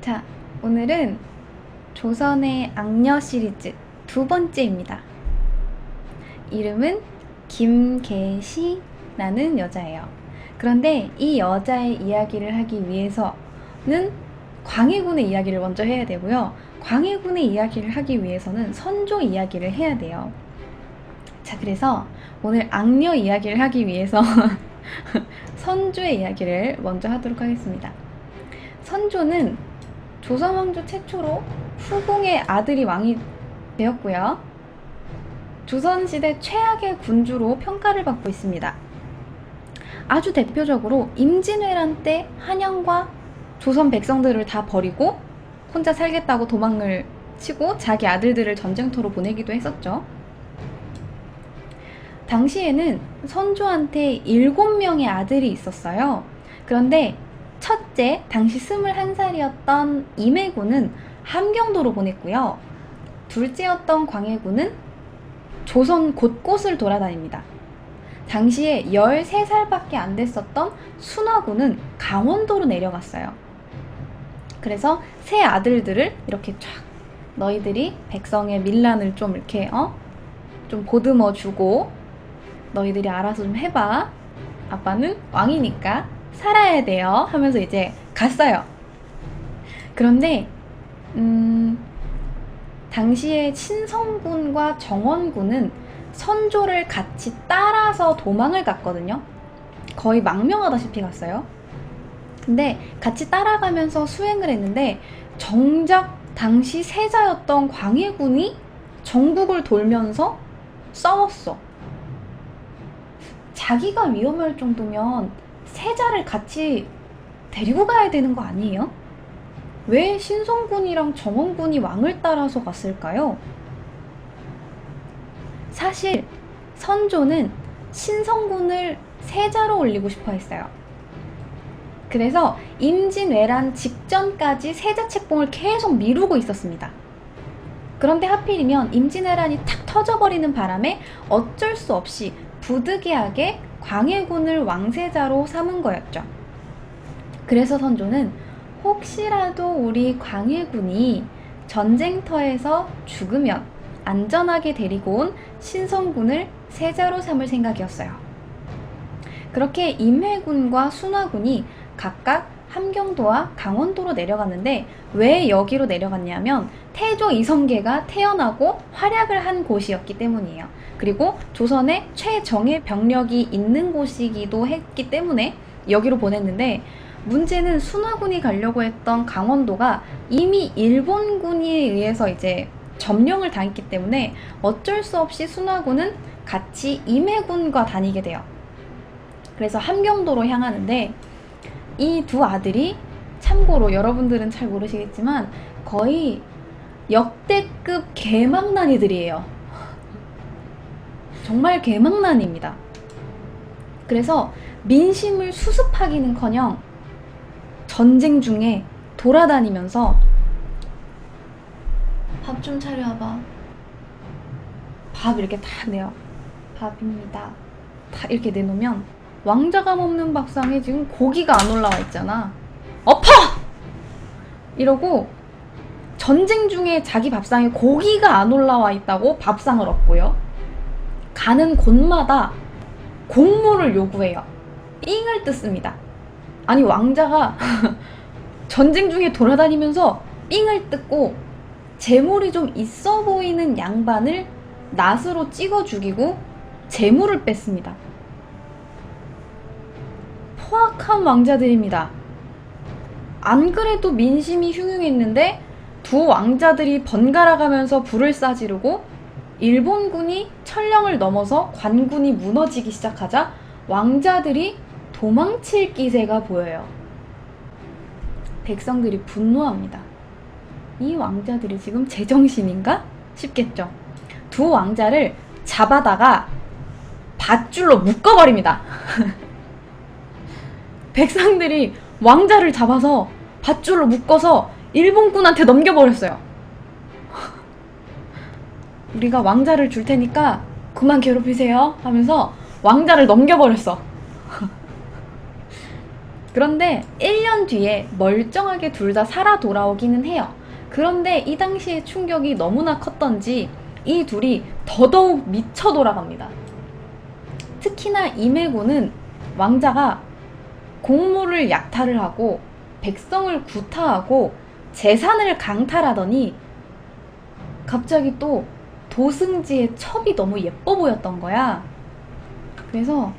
자, 오늘은 조선의 악녀 시리즈 두 번째입니다. 이름은 김계시라는 여자예요. 그런데 이 여자의 이야기를 하기 위해서는 광해군의 이야기를 먼저 해야 되고요. 광해군의 이야기를 하기 위해서는 선조 이야기를 해야 돼요. 자, 그래서 오늘 악녀 이야기를 하기 위해서 선조의 이야기를 먼저 하도록 하겠습니다. 선조는 조선 왕조 최초로 후궁의 아들이 왕이 되었고요. 조선시대 최악의 군주로 평가를 받고 있습니다. 아주 대표적으로 임진왜란 때 한양과 조선 백성들을 다 버리고 혼자 살겠다고 도망을 치고 자기 아들들을 전쟁터로 보내기도 했었죠. 당시에는 선조한테 7명의 아들이 있었어요. 그런데 첫째, 당시 21살이었던 임해군은 함경도로 보냈고요. 둘째였던 광해군은 조선 곳곳을 돌아다닙니다. 당시에 13살밖에 안 됐었던 순화군은 강원도로 내려갔어요. 그래서 세 아들들을 이렇게 쫙, 너희들이 백성의 밀란을 좀 이렇게 좀 보듬어 주고 너희들이 알아서 좀 해봐. 아빠는 왕이니까 살아야 돼요 하면서 이제 갔어요. 그런데 당시에 친성군과 정원군은 선조를 같이 따라서 도망을 갔거든요. 거의 망명하다시피 갔어요. 근데 같이 따라가면서 수행을 했는데 정작 당시 세자였던 광해군이 전국을 돌면서 싸웠어. 자기가 위험할 정도면 세자를 같이 데리고 가야 되는 거 아니에요? 왜 신성군이랑 정원군이 왕을 따라서 갔을까요? 사실 선조는 신성군을 세자로 올리고 싶어 했어요. 그래서 임진왜란 직전까지 세자 책봉을 계속 미루고 있었습니다. 그런데 하필이면 임진왜란이 탁 터져버리는 바람에 어쩔 수 없이 부득이하게 광해군을 왕세자로 삼은 거였죠. 그래서 선조는 혹시라도 우리 광해군이 전쟁터에서 죽으면 안전하게 데리고 온 신성군을 세자로 삼을 생각이었어요. 그렇게 임해군과 순화군이 각각 함경도와 강원도로 내려갔는데 왜 여기로 내려갔냐면 태조 이성계가 태어나고 활약을 한 곳이었기 때문이에요. 그리고 조선의 최정예 병력이 있는 곳이기도 했기 때문에 여기로 보냈는데 문제는 순화군이 가려고 했던 강원도가 이미 일본군에 의해서 이제 점령을 당했기 때문에 어쩔 수 없이 순화군은 같이 임해군과 다니게 돼요. 그래서 함경도로 향하는데 이 두 아들이 참고로 여러분들은 잘 모르시겠지만 거의 역대급 개망난이들이에요. 정말 개망난입니다. 그래서 민심을 수습하기는커녕 전쟁 중에 돌아다니면서 밥 좀 차려와봐. 밥 이렇게 딱 내요. 밥입니다. 다 이렇게 내놓으면 왕자가 먹는 밥상에 지금 고기가 안 올라와 있잖아. 엎어! 이러고 전쟁 중에 자기 밥상에 고기가 안 올라와 있다고 밥상을 엎고요. 가는 곳마다 곡물을 요구해요. 삥을 뜯습니다. 아니 왕자가 전쟁 중에 돌아다니면서 삥을 뜯고 재물이 좀 있어 보이는 양반을 낫으로 찍어 죽이고 재물을 뺐습니다. 포악한 왕자들입니다. 안 그래도 민심이 흉흉했는데 두 왕자들이 번갈아 가면서 불을 싸지르고 일본군이 천령을 넘어서 관군이 무너지기 시작하자 왕자들이 도망칠 기세가 보여요. 백성들이 분노합니다. 이 왕자들이 지금 제정신인가? 싶겠죠. 두 왕자를 잡아다가 밧줄로 묶어버립니다. 백성들이 왕자를 잡아서 밧줄로 묶어서 일본군한테 넘겨버렸어요. 우리가 왕자를 줄 테니까 그만 괴롭히세요 하면서 왕자를 넘겨버렸어. 그런데 1년 뒤에 멀쩡하게 둘 다 살아 돌아오기는 해요. 그런데 이 당시의 충격이 너무나 컸던지 이 둘이 더더욱 미쳐 돌아갑니다. 특히나 임해군은 왕자가 공물을 약탈을 하고 백성을 구타하고 재산을 강탈하더니 갑자기 또 도승지의 첩이 너무 예뻐 보였던 거야. 그래서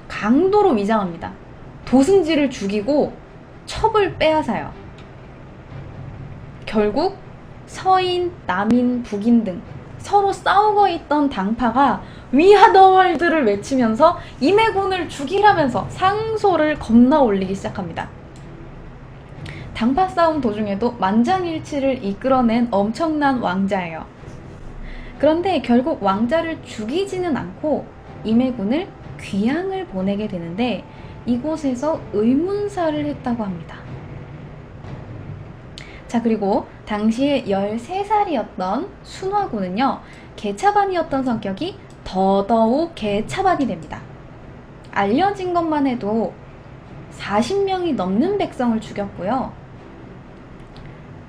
강도로 위장합니다. 도승지를 죽이고 첩을 빼앗아요. 결국 서인, 남인, 북인 등 서로 싸우고 있던 당파가 위하더월드를 외치면서 임해군을 죽이라면서 상소를 겁나 올리기 시작합니다. 당파 싸움 도중에도 만장일치를 이끌어낸 엄청난 왕자예요. 그런데 결국 왕자를 죽이지는 않고 임해군을 귀양을 보내게 되는데 이곳에서 의문사를 했다고 합니다. 자, 그리고 당시에 13살이었던 순화군은요, 개차반이었던 성격이 더더욱 개차반이 됩니다. 알려진 것만 해도 40명이 넘는 백성을 죽였고요.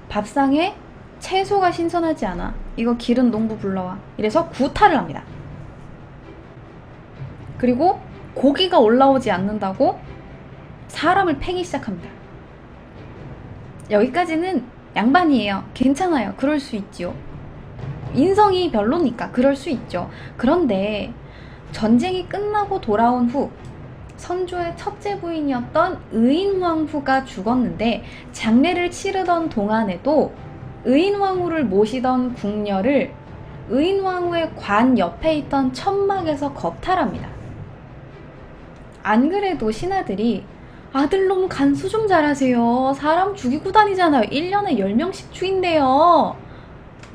밥상에 채소가 신선하지 않아. 이거 기른 농부 불러와. 이래서 구타를 합니다. 그리고 고기가 올라오지 않는다고 사람을 패기 시작합니다. 여기까지는 양반이에요. 괜찮아요. 그럴 수 있지요. 인성이 별로니까 그럴 수 있죠. 그런데 전쟁이 끝나고 돌아온 후 선조의 첫째 부인이었던 의인왕후가 죽었는데 장례를 치르던 동안에도 의인왕후를 모시던 궁녀를 의인왕후의 관 옆에 있던 천막에서 겁탈합니다. 안 그래도 신하들이 아들놈 간수 좀 잘하세요. 사람 죽이고 다니잖아요. 1년에 10명씩 죽인대요.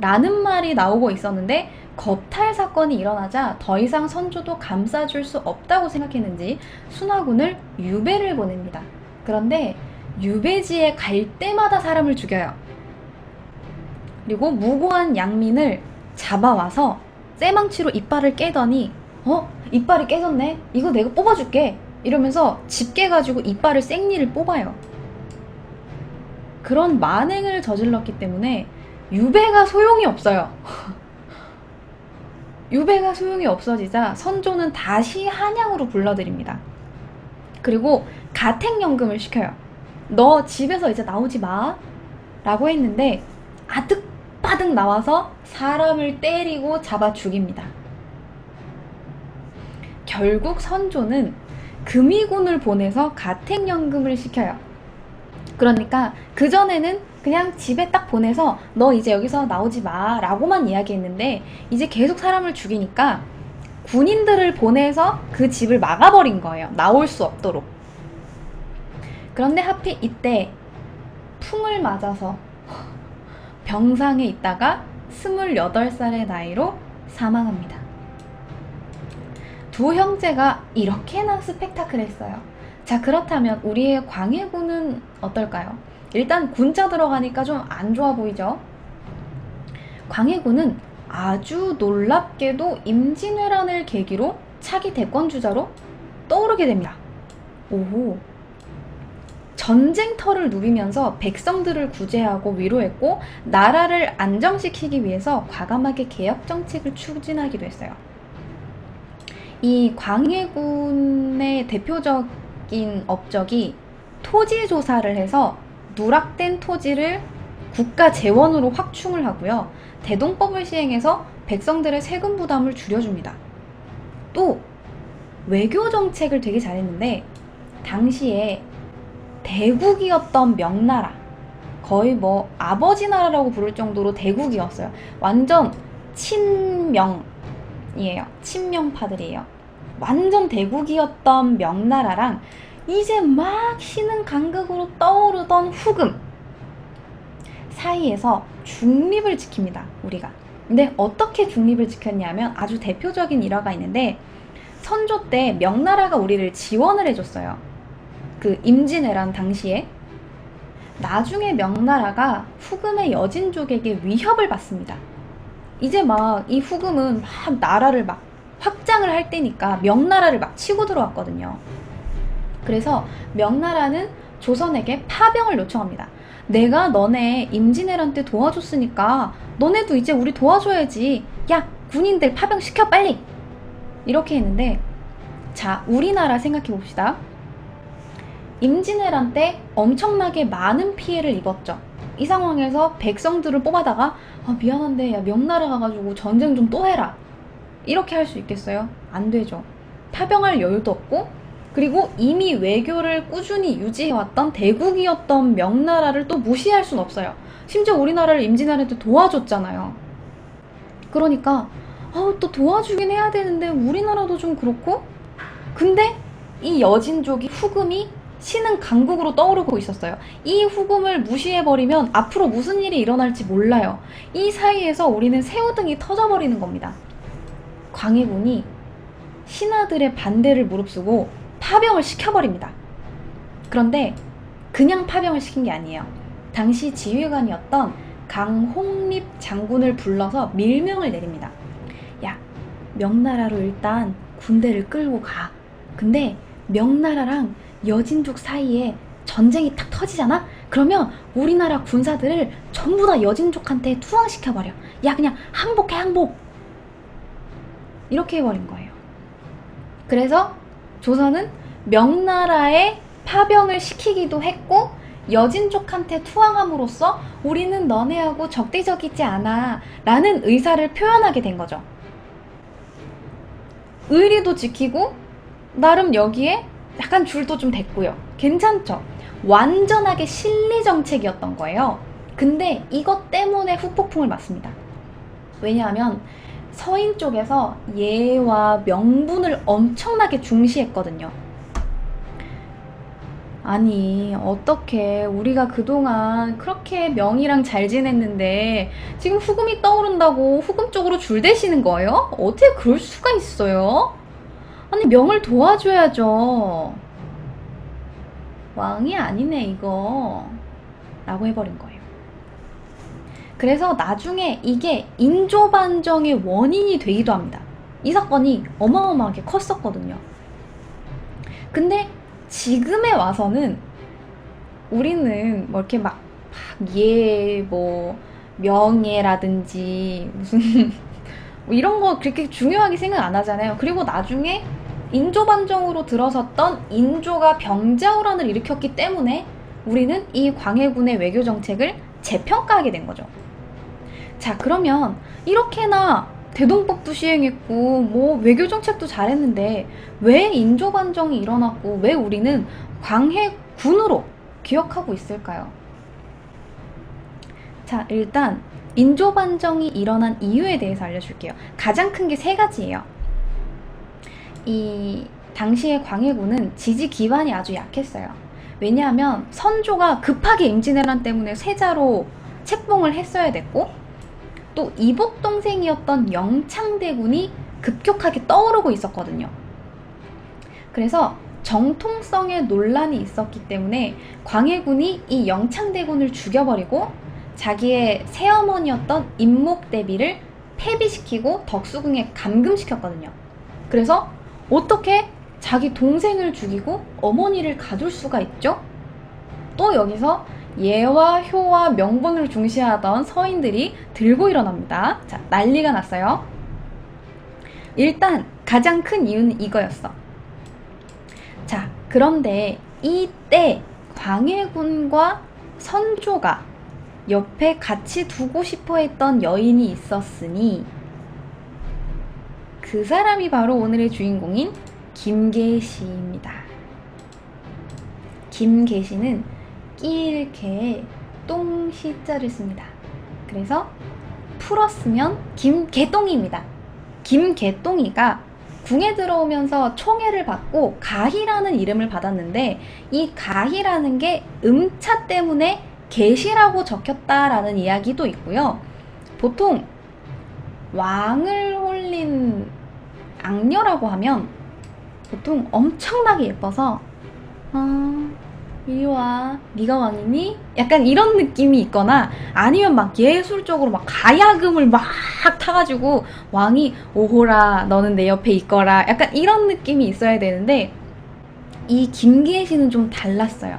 라는 말이 나오고 있었는데 겁탈 사건이 일어나자 더 이상 선조도 감싸줄 수 없다고 생각했는지 순화군을 유배를 보냅니다. 그런데 유배지에 갈 때마다 사람을 죽여요. 그리고 무고한 양민을 잡아와서 쇠망치로 이빨을 깨더니 이빨이 깨졌네? 이거 내가 뽑아줄게. 이러면서 집게 가지고 이빨을 생리를 뽑아요. 그런 만행을 저질렀기 때문에 유배가 소용이 없어요. 유배가 소용이 없어지자 선조는 다시 한양으로 불러들입니다. 그리고 가택연금을 시켜요. 너 집에서 이제 나오지 마 라고 했는데 아득바득 나와서 사람을 때리고 잡아 죽입니다. 결국 선조는 금이군을 보내서 가택연금을 시켜요. 그러니까 그전에는 그냥 집에 딱 보내서 너 이제 여기서 나오지 마 라고만 이야기했는데 이제 계속 사람을 죽이니까 군인들을 보내서 그 집을 막아버린 거예요. 나올 수 없도록. 그런데 하필 이때 풍을 맞아서 병상에 있다가 28살의 나이로 사망합니다. 두 형제가 이렇게나 스펙타클했어요. 자, 그렇다면 우리의 광해군은 어떨까요? 일단 군자 들어가니까 좀 안 좋아 보이죠? 광해군은 아주 놀랍게도 임진왜란을 계기로 차기 대권주자로 떠오르게 됩니다. 오호. 전쟁터를 누비면서 백성들을 구제하고 위로했고 나라를 안정시키기 위해서 과감하게 개혁 정책을 추진하기도 했어요. 이 광해군의 대표적인 업적이 토지 조사를 해서 누락된 토지를 국가 재원으로 확충을 하고요. 대동법을 시행해서 백성들의 세금 부담을 줄여줍니다. 또 외교 정책을 되게 잘했는데 당시에 대국이었던 명나라, 거의 뭐 아버지 나라라고 부를 정도로 대국이었어요. 완전 친명이에요. 친명파들이에요. 완전 대국이었던 명나라랑 이제 막 신흥 강국으로 떠오르던 후금 사이에서 중립을 지킵니다. 우리가. 근데 어떻게 중립을 지켰냐면 아주 대표적인 일화가 있는데 선조 때 명나라가 우리를 지원을 해줬어요. 그 임진왜란 당시에. 나중에 명나라가 후금의 여진족에게 위협을 받습니다. 이제 막 이 후금은 막 나라를 막 확장을 할 때니까 명나라를 막 치고 들어왔거든요. 그래서 명나라는 조선에게 파병을 요청합니다. 내가 너네 임진왜란 때 도와줬으니까 너네도 이제 우리 도와줘야지. 야, 군인들 파병시켜 빨리! 이렇게 했는데, 자, 우리나라 생각해 봅시다. 임진왜란 때 엄청나게 많은 피해를 입었죠. 이 상황에서 백성들을 뽑아다가 미안한데 야, 명나라 가가지고 전쟁 좀 또 해라. 이렇게 할 수 있겠어요? 안 되죠. 파병할 여유도 없고, 그리고 이미 외교를 꾸준히 유지해왔던 대국이었던 명나라를 또 무시할 순 없어요. 심지어 우리나라를 임진왜란 때 도와줬잖아요. 그러니까 또 도와주긴 해야 되는데 우리나라도 좀 그렇고, 근데 이 여진족이 후금이 신흥 강국으로 떠오르고 있었어요. 이 후금을 무시해버리면 앞으로 무슨 일이 일어날지 몰라요. 이 사이에서 우리는 새우등이 터져버리는 겁니다. 광해군이 신하들의 반대를 무릅쓰고 파병을 시켜버립니다. 그런데 그냥 파병을 시킨 게 아니에요. 당시 지휘관이었던 강홍립 장군을 불러서 밀명을 내립니다. 야, 명나라로 일단 군대를 끌고 가. 근데 명나라랑 여진족 사이에 전쟁이 탁 터지잖아? 그러면 우리나라 군사들을 전부 다 여진족한테 투항시켜버려. 야, 그냥 항복해, 항복! 이렇게 해버린 거예요. 그래서 조선은 명나라에 파병을 시키기도 했고, 여진족한테 투항함으로써 우리는 너네하고 적대적이지 않아 라는 의사를 표현하게 된 거죠. 의리도 지키고 나름 여기에 약간 줄도 좀 댔고요. 괜찮죠? 완전하게 실리 정책이었던 거예요. 근데 이것 때문에 후폭풍을 맞습니다. 왜냐하면 서인 쪽에서 예와 명분을 엄청나게 중시했거든요. 아니, 어떻게 우리가 그동안 그렇게 명이랑 잘 지냈는데 지금 후금이 떠오른다고 후금 쪽으로 줄대시는 거예요? 어떻게 그럴 수가 있어요? 아니, 명을 도와줘야죠. 왕이 아니네 이거 라고 해버린 거예요. 그래서 나중에 이게 인조반정의 원인이 되기도 합니다. 이 사건이 어마어마하게 컸었거든요. 근데 지금에 와서는 우리는 뭐 이렇게 막 명예라든지 무슨 뭐 이런 거 그렇게 중요하게 생각 안 하잖아요. 그리고 나중에 인조반정으로 들어섰던 인조가 병자호란을 일으켰기 때문에 우리는 이 광해군의 외교 정책을 재평가하게 된 거죠. 자, 그러면 이렇게나 대동법도 시행했고 뭐 외교 정책도 잘했는데 왜 인조반정이 일어났고 왜 우리는 광해군으로 기억하고 있을까요? 자, 일단 인조반정이 일어난 이유에 대해서 알려줄게요. 가장 큰 게 세 가지예요. 이 당시의 광해군은 지지 기반이 아주 약했어요. 왜냐하면 선조가 급하게 임진왜란 때문에 세자로 책봉을 했어야 됐고, 또 이복 동생이었던 영창대군이 급격하게 떠오르고 있었거든요. 그래서 정통성의 논란이 있었기 때문에 광해군이 이 영창대군을 죽여버리고 자기의 새어머니였던 임목대비를 폐비시키고 덕수궁에 감금시켰거든요. 그래서 어떻게 자기 동생을 죽이고 어머니를 가둘 수가 있죠? 또 여기서 예와 효와 명분을 중시하던 서인들이 들고 일어납니다. 자, 난리가 났어요. 일단 가장 큰 이유는 이거였어. 자, 그런데 이때 광해군과 선조가 옆에 같이 두고 싶어 했던 여인이 있었으니 그 사람이 바로 오늘의 주인공인 김계시입니다. 김계시는 끼일개에 똥시자를 씁니다. 그래서 풀었으면 김개똥이입니다. 김개똥이가 궁에 들어오면서 총애를 받고 가희라는 이름을 받았는데 이 가희라는 게 음차 때문에 계시라고 적혔다라는 이야기도 있고요. 보통 왕을 홀린 악녀라고 하면 보통 엄청나게 예뻐서 이리 와, 네가 왕이니? 약간 이런 느낌이 있거나 아니면 막 예술적으로 막 가야금을 막 타가지고 왕이 오호라 너는 내 옆에 있거라 약간 이런 느낌이 있어야 되는데 이 김계시는 좀 달랐어요.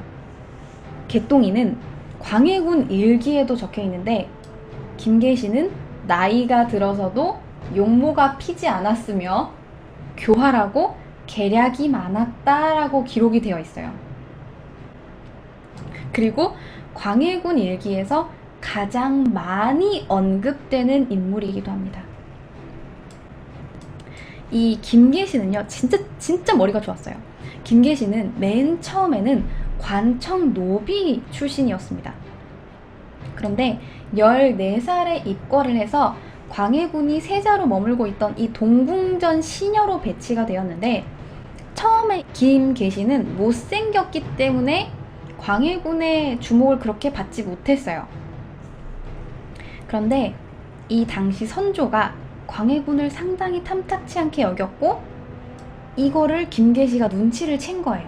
개똥이는 광해군 일기에도 적혀 있는데 김계시는 나이가 들어서도 용모가 피지 않았으며 교활하고 계략이 많았다라고 기록이 되어 있어요. 그리고 광해군 일기에서 가장 많이 언급되는 인물이기도 합니다. 이 김계시는요, 진짜 머리가 좋았어요. 김계시는 맨 처음에는 관청 노비 출신이었습니다. 그런데 14살에 입궐을 해서 광해군이 세자로 머물고 있던 이 동궁전 시녀로 배치가 되었는데, 처음에 김계시는 못생겼기 때문에 광해군의 주목을 그렇게 받지 못했어요. 그런데 이 당시 선조가 광해군을 상당히 탐탁치 않게 여겼고 이거를 김계시가 눈치를 챈 거예요.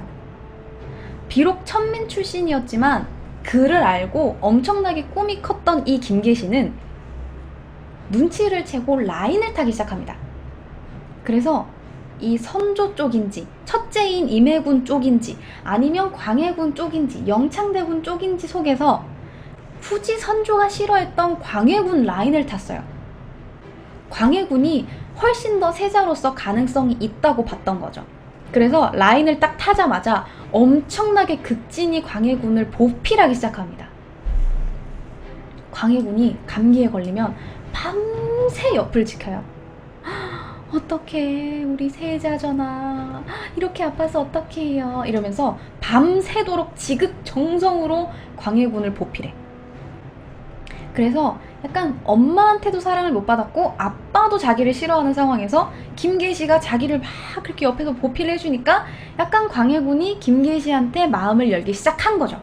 비록 천민 출신이었지만 그를 알고 엄청나게 꿈이 컸던 이 김계시는 눈치를 채고 라인을 타기 시작합니다. 그래서 이 선조 쪽인지 첫째인 임해군 쪽인지 아니면 광해군 쪽인지 영창대군 쪽인지 속에서 굳이 선조가 싫어했던 광해군 라인을 탔어요. 광해군이 훨씬 더 세자로서 가능성이 있다고 봤던 거죠. 그래서 라인을 딱 타자마자 엄청나게 극진히 광해군을 보필하기 시작합니다. 광해군이 감기에 걸리면 밤새 옆을 지켜요. 어떡해, 우리 세자잖아, 이렇게 아파서 어떡해요, 이러면서 밤새도록 지극정성으로 광해군을 보필해. 그래서 약간 엄마한테도 사랑을 못 받았고 아빠도 자기를 싫어하는 상황에서 김계시가 자기를 막 그렇게 옆에서 보필을 해주니까 약간 광해군이 김계시한테 마음을 열기 시작한 거죠.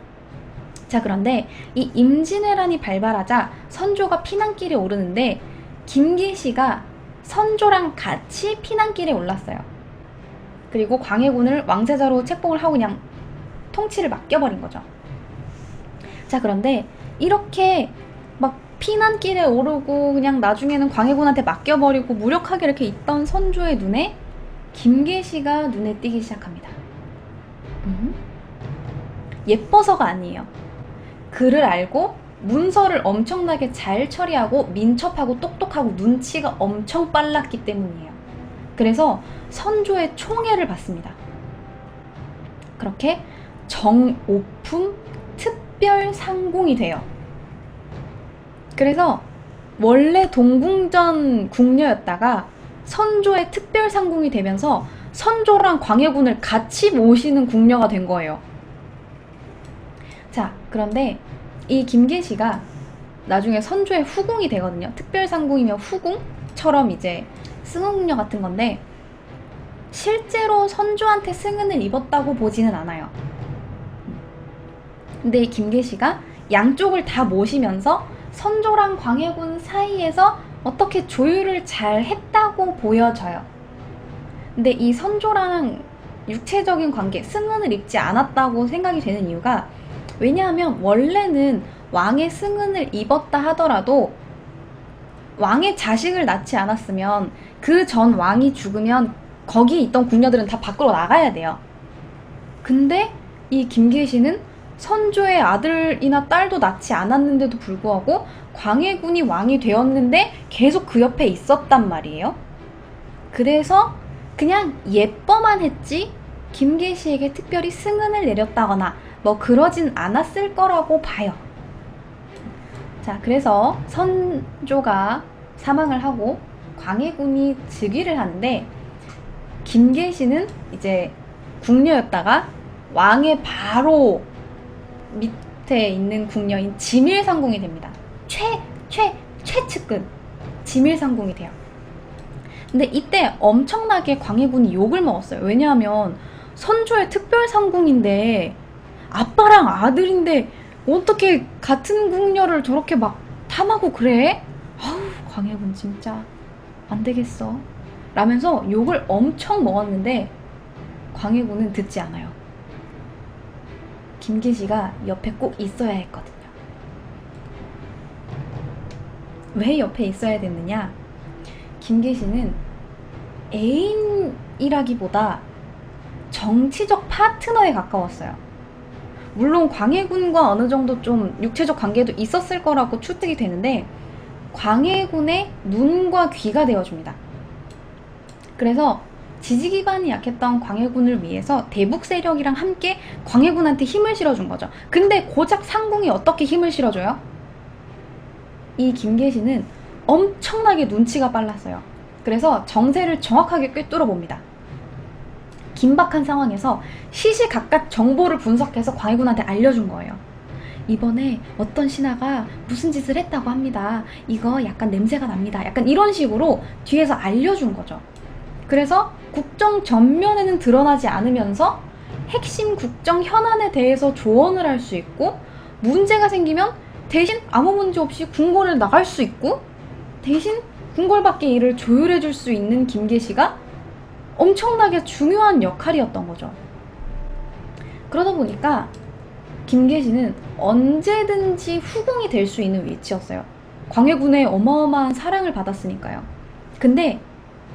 자, 그런데 이 임진왜란이 발발하자 선조가 피난길에 오르는데 김계시가 선조랑 같이 피난길에 올랐어요. 그리고 광해군을 왕세자로 책봉을 하고 그냥 통치를 맡겨버린 거죠. 자, 그런데 이렇게 막 피난길에 오르고 그냥 나중에는 광해군한테 맡겨버리고 무력하게 이렇게 있던 선조의 눈에 김계시가 눈에 띄기 시작합니다. 예뻐서가 아니에요. 그를 알고 문서를 엄청나게 잘 처리하고 민첩하고 똑똑하고 눈치가 엄청 빨랐기 때문이에요. 그래서 선조의 총애를 받습니다. 그렇게 정오품 특별상궁이 돼요. 그래서 원래 동궁전 궁녀였다가 선조의 특별상궁이 되면서 선조랑 광해군을 같이 모시는 궁녀가 된 거예요. 자, 그런데 이 김계시가 나중에 선조의 후궁이 되거든요. 특별상궁이면 후궁처럼 이제 승흥궁녀 같은 건데 실제로 선조한테 승은을 입었다고 보지는 않아요. 근데 이 김계시가 양쪽을 다 모시면서 선조랑 광해군 사이에서 어떻게 조율을 잘 했다고 보여져요. 근데 이 선조랑 육체적인 관계, 승은을 입지 않았다고 생각이 되는 이유가, 왜냐하면 원래는 왕의 승은을 입었다 하더라도 왕의 자식을 낳지 않았으면 그 전 왕이 죽으면 거기에 있던 궁녀들은 다 밖으로 나가야 돼요. 근데 이 김계시는 선조의 아들이나 딸도 낳지 않았는데도 불구하고 광해군이 왕이 되었는데 계속 그 옆에 있었단 말이에요. 그래서 그냥 예뻐만 했지 김계시에게 특별히 승은을 내렸다거나 뭐 그러진 않았을 거라고 봐요. 자, 그래서 선조가 사망을 하고 광해군이 즉위를 하는데 김계시는 이제 궁녀였다가 왕의 바로 밑에 있는 궁녀인 지밀상궁이 됩니다. 최측근 지밀상궁이 돼요. 근데 이때 엄청나게 광해군이 욕을 먹었어요. 왜냐하면 선조의 특별상궁인데 아빠랑 아들인데 어떻게 같은 궁녀를 저렇게 막 탐하고 그래? 아우, 광해군 진짜 안 되겠어 라면서 욕을 엄청 먹었는데 광해군은 듣지 않아요. 김계시가 옆에 꼭 있어야 했거든요. 왜 옆에 있어야 됐느냐? 김계시는 애인이라기보다 정치적 파트너에 가까웠어요. 물론 광해군과 어느 정도 좀 육체적 관계도 있었을 거라고 추측이 되는데 광해군의 눈과 귀가 되어줍니다. 그래서 지지 기반이 약했던 광해군을 위해서 대북 세력이랑 함께 광해군한테 힘을 실어준 거죠. 근데 고작 상궁이 어떻게 힘을 실어줘요? 이 김계시는 엄청나게 눈치가 빨랐어요. 그래서 정세를 정확하게 꿰뚫어 봅니다. 긴박한 상황에서 시시각각 정보를 분석해서 광해군한테 알려준 거예요. 이번에 어떤 신하가 무슨 짓을 했다고 합니다. 이거 약간 냄새가 납니다. 약간 이런 식으로 뒤에서 알려준 거죠. 그래서 국정 전면에는 드러나지 않으면서 핵심 국정 현안에 대해서 조언을 할 수 있고 문제가 생기면 대신 아무 문제 없이 궁궐을 나갈 수 있고 대신 궁궐 밖의 일을 조율해 줄 수 있는 김계시가 엄청나게 중요한 역할이었던 거죠. 그러다 보니까 김계시는 언제든지 후궁이 될 수 있는 위치였어요. 광해군의 어마어마한 사랑을 받았으니까요. 근데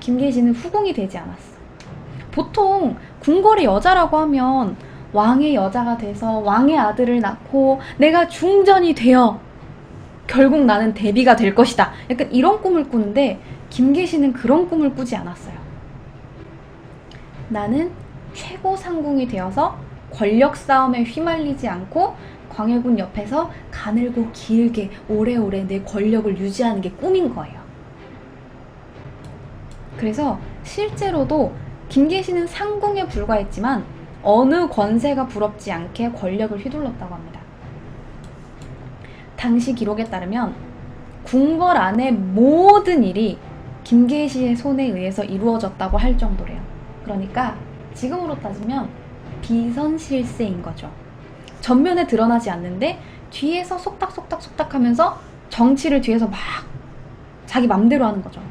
김계시는 후궁이 되지 않았어. 보통 궁궐의 여자라고 하면 왕의 여자가 돼서 왕의 아들을 낳고 내가 중전이 되어 결국 나는 대비가 될 것이다. 약간 이런 꿈을 꾸는데 김계시는 그런 꿈을 꾸지 않았어요. 나는 최고 상궁이 되어서 권력 싸움에 휘말리지 않고 광해군 옆에서 가늘고 길게 오래오래 내 권력을 유지하는 게 꿈인 거예요. 그래서 실제로도 김계시는 상궁에 불과했지만 어느 권세가 부럽지 않게 권력을 휘둘렀다고 합니다. 당시 기록에 따르면 궁궐 안의 모든 일이 김계시의 손에 의해서 이루어졌다고 할 정도래요. 그러니까 지금으로 따지면 비선실세인 거죠. 전면에 드러나지 않는데 뒤에서 속닥속닥 하면서 정치를 뒤에서 막 자기 맘대로 하는 거죠.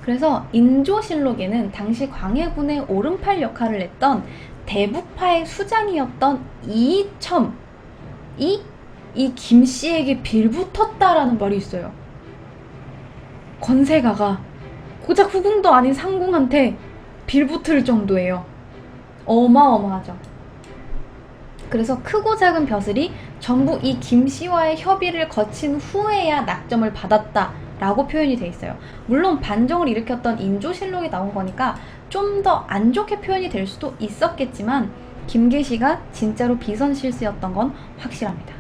그래서 인조실록에는 당시 광해군의 오른팔 역할을 했던 대북파의 수장이었던 이첨이 이 김씨에게 빌붙었다라는 말이 있어요. 권세가가 고작 후궁도 아닌 상궁한테 빌붙을 정도예요. 어마어마하죠. 그래서 크고 작은 벼슬이 전부 이 김씨와의 협의를 거친 후에야 낙점을 받았다 라고 표현이 돼 있어요. 물론 반정을 일으켰던 인조실록에 나온 거니까 좀 더 안 좋게 표현이 될 수도 있었겠지만 김계시가 진짜로 비선실세였던 건 확실합니다.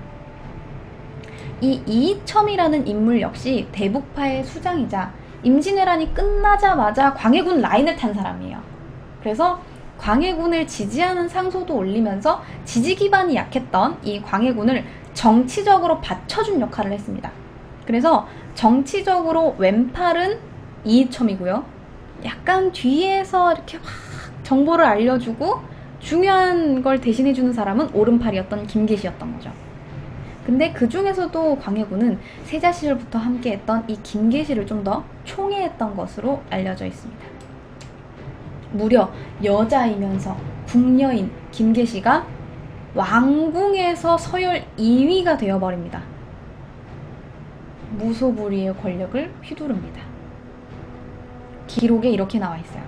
이 이첨이라는 인물 역시 대북파의 수장이자 임진왜란이 끝나자마자 광해군 라인을 탄 사람이에요. 그래서 광해군을 지지하는 상소도 올리면서 지지 기반이 약했던 이 광해군을 정치적으로 받쳐준 역할을 했습니다. 그래서 정치적으로 왼팔은 이이첨이고요. 약간 뒤에서 이렇게 확 정보를 알려주고 중요한 걸 대신해주는 사람은 오른팔이었던 김계시였던 거죠. 근데 그 중에서도 광해군은 세자 시절부터 함께했던 이 김계시를 좀 더 총애했던 것으로 알려져 있습니다. 무려 여자이면서 궁녀인 김계시가 왕궁에서 서열 2위가 되어버립니다. 무소불위의 권력을 휘두릅니다. 기록에 이렇게 나와 있어요.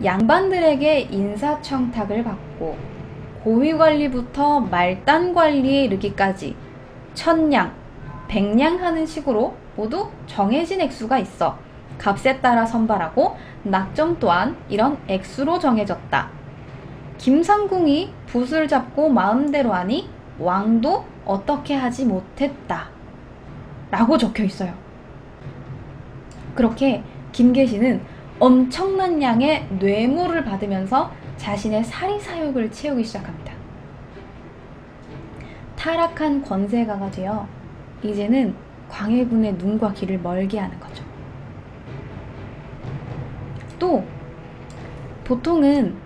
양반들에게 인사청탁을 받고 고위관리부터 말단관리에 이르기까지 1000량, 100량 하는 식으로 모두 정해진 액수가 있어 값에 따라 선발하고 낙점 또한 이런 액수로 정해졌다. 김상궁이 붓을 잡고 마음대로 하니 왕도 어떻게 하지 못했다. 라고 적혀 있어요. 그렇게 김계시는 엄청난 양의 뇌물을 받으면서 자신의 사리사욕을 채우기 시작합니다. 타락한 권세가가 되어 이제는 광해군의 눈과 귀를 멀게 하는 거죠. 또 보통은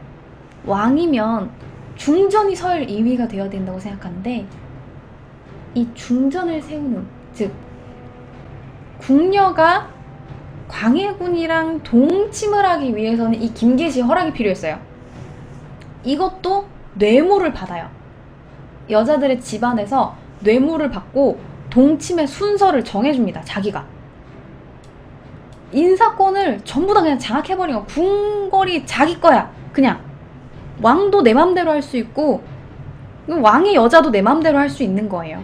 왕이면 중전이 서열 2위가 되어야 된다고 생각하는데 이 중전을 세우는, 즉 궁녀가 광해군이랑 동침을 하기 위해서는 이 김계시의 허락이 필요했어요. 이것도 뇌물을 받아요. 여자들의 집안에서 뇌물을 받고 동침의 순서를 정해줍니다. 자기가. 인사권을 전부 다 그냥 장악해버린 거. 궁궐이 자기 거야. 그냥 왕도 내 맘대로 할 수 있고 왕의 여자도 내 맘대로 할 수 있는 거예요.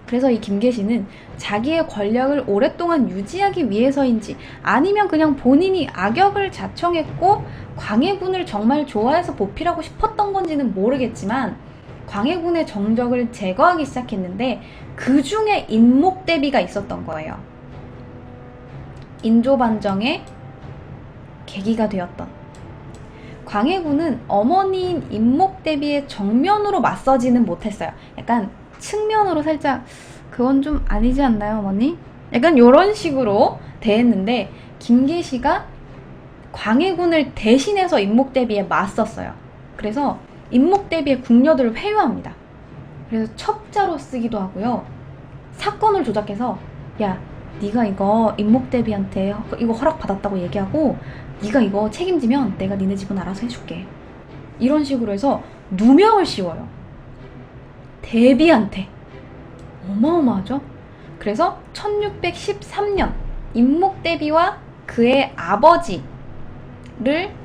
그래서 이 김계시는 자기의 권력을 오랫동안 유지하기 위해서인지 아니면 그냥 본인이 악역을 자청했고 광해군을 정말 좋아해서 보필하고 싶었던 건지는 모르겠지만 광해군의 정적을 제거하기 시작했는데 그 중에 인목대비가 있었던 거예요. 인조반정의 계기가 되었던. 광해군은 어머니인 인목대비의 정면으로 맞서지는 못했어요. 약간 측면으로 살짝 그건 좀 아니지 않나요, 어머니? 약간 이런 식으로 대했는데 김계시가 광해군을 대신해서 인목대비에 맞섰어요. 그래서 인목대비의 궁녀들을 회유합니다. 그래서 첩자로 쓰기도 하고요. 사건을 조작해서 야, 네가 이거 인목대비한테 이거 허락받았다고 얘기하고 네가 이거 책임지면 내가 니네 집은 알아서 해줄게. 이런 식으로 해서 누명을 씌워요. 대비한테. 어마어마하죠? 그래서 1613년 인목대비와 그의 아버지를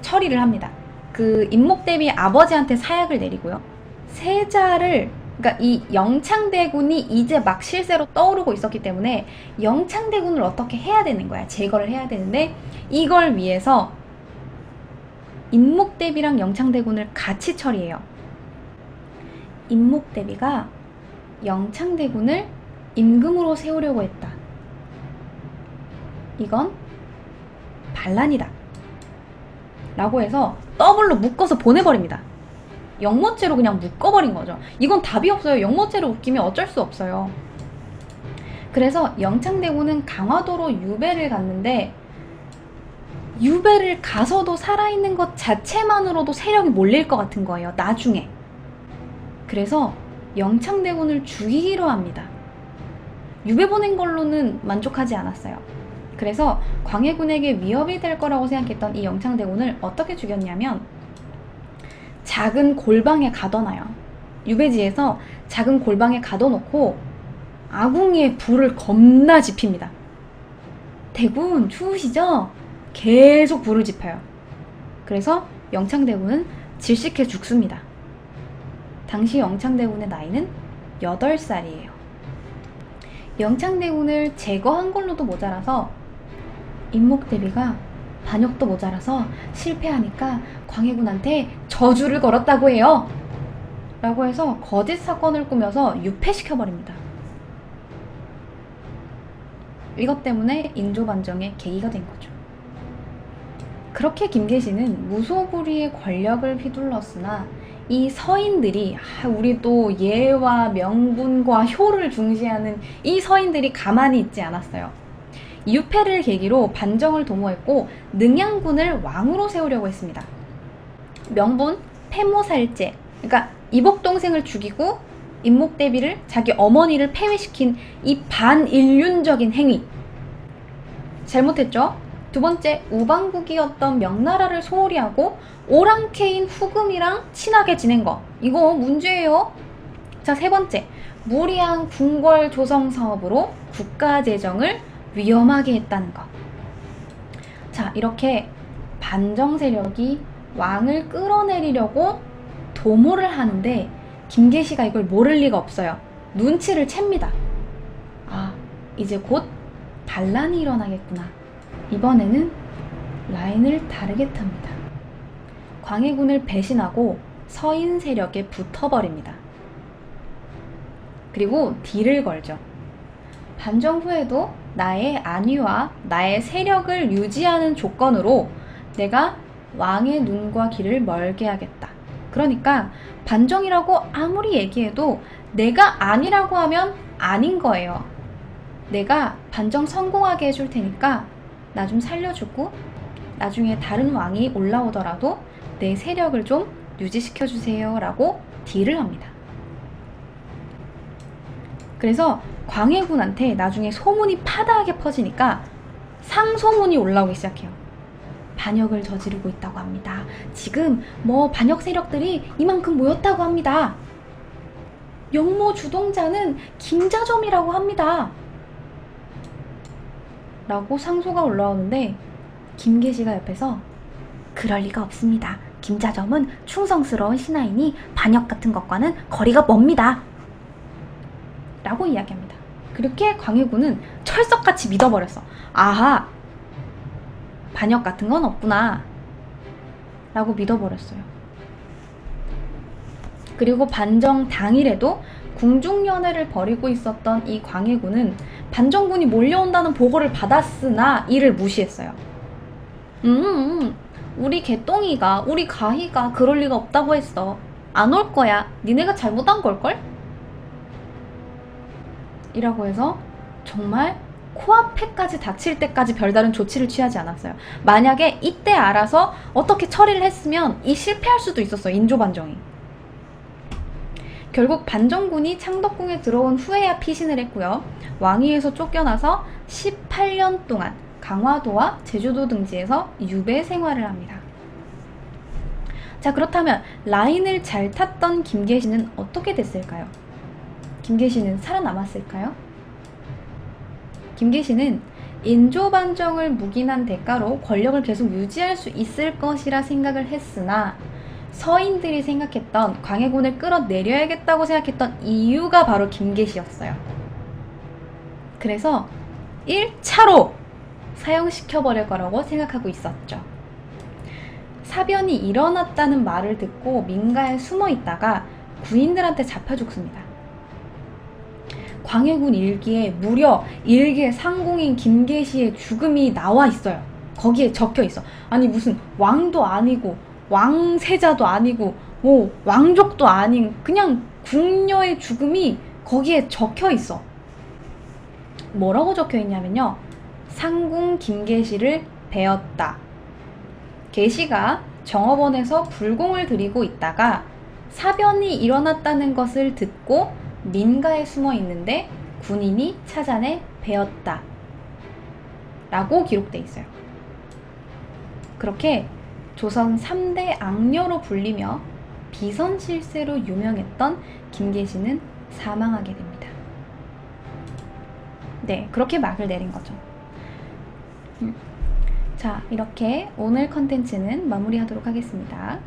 처리를 합니다. 그 인목대비 아버지한테 사약을 내리고요. 세자를, 그러니까 이 영창대군이 이제 막 실세로 떠오르고 있었기 때문에 영창대군을 어떻게 해야 되는 거야. 제거를 해야 되는데 이걸 위해서 인목대비랑 영창대군을 같이 처리해요. 인목대비가 영창대군을 임금으로 세우려고 했다. 이건 반란이다. 라고 해서 더블로 묶어서 보내버립니다. 영모죄로 그냥 묶어버린 거죠. 이건 답이 없어요. 영모죄로 묶이면 어쩔 수 없어요. 그래서 영창대군은 강화도로 유배를 갔는데 유배를 가서도 살아있는 것 자체만으로도 세력이 몰릴 것 같은 거예요. 나중에. 그래서 영창대군을 죽이기로 합니다. 유배 보낸 걸로는 만족하지 않았어요. 그래서 광해군에게 위협이 될 거라고 생각했던 이 영창대군을 어떻게 죽였냐면 작은 골방에 가둬놔요. 유배지에서 작은 골방에 가둬놓고 아궁이에 불을 겁나 지핍니다. 대군 추우시죠? 계속 불을 지펴요. 그래서 영창대군은 질식해 죽습니다. 당시 영창대군의 나이는 8살이에요. 영창대군을 제거한 걸로도 모자라서 인목대비가 반역도 모자라서 실패하니까 광해군한테 저주를 걸었다고 해요. 라고 해서 거짓 사건을 꾸며서 유폐시켜버립니다. 이것 때문에 인조반정의 계기가 된 거죠. 그렇게 김계시는 무소불위의 권력을 휘둘렀으나 이 서인들이 우리 또 예와 명분과 효를 중시하는 이 서인들이 가만히 있지 않았어요. 유패를 계기로 반정을 도모했고 능양군을 왕으로 세우려고 했습니다. 명분, 폐모살제, 그러니까 이복동생을 죽이고 인목대비를 자기 어머니를 폐위시킨 이 반인륜적인 행위 잘못했죠. 두 번째, 우방국이었던 명나라를 소홀히 하고 오랑캐인 후금이랑 친하게 지낸 거, 이거 문제예요. 자, 세 번째, 무리한 궁궐 조성 사업으로 국가 재정을 위험하게 했다는 거. 자, 이렇게 반정 세력이 왕을 끌어내리려고 도모를 하는데 김계시가 이걸 모를 리가 없어요. 눈치를 챕니다. 아, 이제 곧 반란이 일어나겠구나. 이번에는 라인을 다르게 탑니다. 광해군을 배신하고 서인 세력에 붙어버립니다. 그리고 딜을 걸죠. 반정 후에도 나의 안위와 나의 세력을 유지하는 조건으로 내가 왕의 눈과 귀를 멀게 하겠다. 그러니까 반정이라고 아무리 얘기해도 내가 아니라고 하면 아닌 거예요. 내가 반정 성공하게 해줄 테니까 나 좀 살려주고 나중에 다른 왕이 올라오더라도 내 세력을 좀 유지시켜주세요 라고 딜을 합니다. 그래서 광해군한테 나중에 소문이 파다하게 퍼지니까 상소문이 올라오기 시작해요. 반역을 저지르고 있다고 합니다. 지금 반역 세력들이 이만큼 모였다고 합니다. 영모 주동자는 김자점이라고 합니다. 라고 상소가 올라오는데 김계시가 옆에서 그럴 리가 없습니다. 김자점은 충성스러운 신하이니 반역 같은 것과는 거리가 멉니다. 라고 이야기합니다. 그렇게 광해군은 철석같이 믿어버렸어. 아하! 반역 같은 건 없구나. 라고 믿어버렸어요. 그리고 반정 당일에도 궁중연애를 벌이고 있었던 이 광해군은 반정군이 몰려온다는 보고를 받았으나 이를 무시했어요. 우리 개똥이가, 우리 가희가 그럴 리가 없다고 했어. 안 올 거야. 니네가 잘못한 걸걸? 이라고 해서 정말 코앞에까지 닥칠 때까지 별다른 조치를 취하지 않았어요. 만약에 이때 알아서 어떻게 처리를 했으면 이 실패할 수도 있었어요. 인조반정이. 결국 반정군이 창덕궁에 들어온 후에야 피신을 했고요. 왕위에서 쫓겨나서 18년 동안 강화도와 제주도 등지에서 유배 생활을 합니다. 자, 그렇다면 라인을 잘 탔던 김계시는 어떻게 됐을까요? 김계시는 살아남았을까요? 김계시는 인조반정을 묵인한 대가로 권력을 계속 유지할 수 있을 것이라 생각을 했으나 서인들이 생각했던 광해군을 끌어내려야겠다고 생각했던 이유가 바로 김계시였어요. 그래서 1차로 사형시켜버릴 거라고 생각하고 있었죠. 사변이 일어났다는 말을 듣고 민가에 숨어 있다가 군인들한테 잡혀 죽습니다. 광해군 일기에 무려 일개 상공인 김계시의 죽음이 나와 있어요. 거기에 적혀 있어. 아니 무슨 왕도 아니고 왕세자도 아니고 뭐 왕족도 아닌 그냥 궁녀의 죽음이 거기에 적혀 있어. 뭐라고 적혀 있냐면요. 상궁 김계시를 베었다. 계시가 정업원에서 불공을 들이고 있다가 사변이 일어났다는 것을 듣고 민가에 숨어 있는데 군인이 찾아내 베었다. 라고 기록돼 있어요. 그렇게 조선 3대 악녀로 불리며 비선실세로 유명했던 김계시는 사망하게 됩니다. 네, 그렇게 막을 내린 거죠. 자, 이렇게 오늘 컨텐츠는 마무리하도록 하겠습니다.